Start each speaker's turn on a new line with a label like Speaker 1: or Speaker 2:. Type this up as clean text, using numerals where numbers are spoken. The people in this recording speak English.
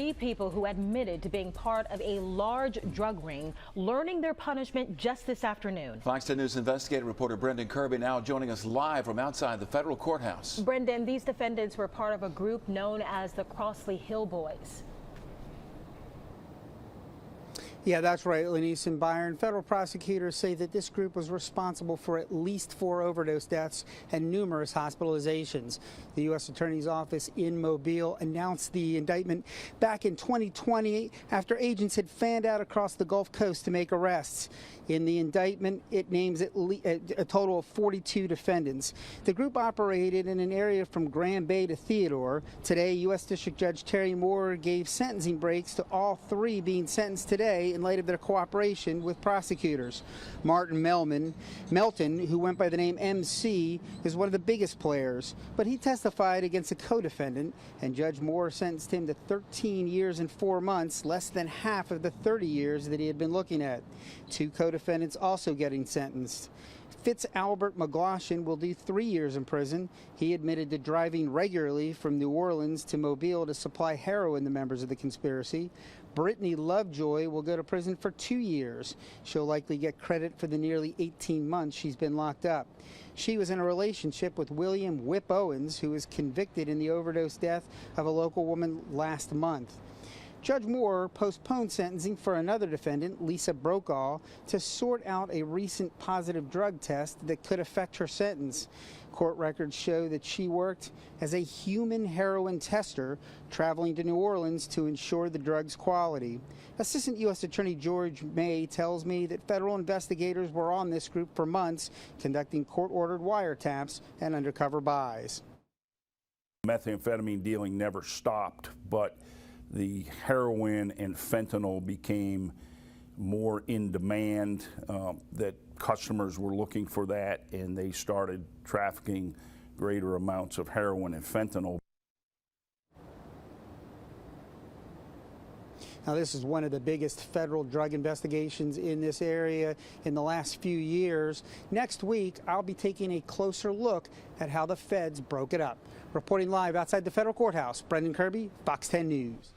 Speaker 1: Three people who admitted to being part of a large drug ring learning their punishment just this afternoon.
Speaker 2: Fox 10 News investigative reporter Brendan Kirby now joining us live from outside the federal courthouse.
Speaker 1: Brendan, these defendants were part of a group known as the Crossley Hill Boys.
Speaker 3: Yeah, that's right, Lenise and Byron. Federal prosecutors say that this group was responsible for at least 4 overdose deaths and numerous hospitalizations. The U.S. Attorney's Office in Mobile announced the indictment back in 2020 after agents had fanned out across the Gulf Coast to make arrests. In the indictment, it names a total of 42 defendants. The group operated in an area from Grand Bay to Theodore. Today, U.S. District Judge Terry Moore gave sentencing breaks to all 3 being sentenced today in light of their cooperation with prosecutors. Martin Melton, who went by the name MC, is one of the biggest players, but he testified against a co-defendant, and Judge Moore sentenced him to 13 years and 4 months, less than half of the 30 years that he had been looking at. 2 co-defendants also getting sentenced. Fitz Albert McGloshin will do 3 years in prison. He admitted to driving regularly from New Orleans to Mobile to supply heroin to members of the conspiracy. Brittany Lovejoy will go to prison for 2 years. She'll likely get credit for the nearly 18 months she's been locked up. She was in a relationship with William Whip Owens, who was convicted in the overdose death of a local woman last month. Judge Moore postponed sentencing for another defendant, Lisa Brokaw, to sort out a recent positive drug test that could affect her sentence. Court records show that she worked as a human heroin tester, traveling to New Orleans to ensure the drug's quality. Assistant U.S. Attorney George May tells me that federal investigators were on this group for months, conducting court-ordered wiretaps and undercover buys.
Speaker 4: Methamphetamine dealing never stopped, but the heroin and fentanyl became more in demand, that customers were looking for that, and they started trafficking greater amounts of heroin and fentanyl.
Speaker 3: Now, this is one of the biggest federal drug investigations in this area in the last few years. Next week, I'll be taking a closer look at how the feds broke it up. Reporting live outside the federal courthouse, Brendan Kirby, Fox 10 News.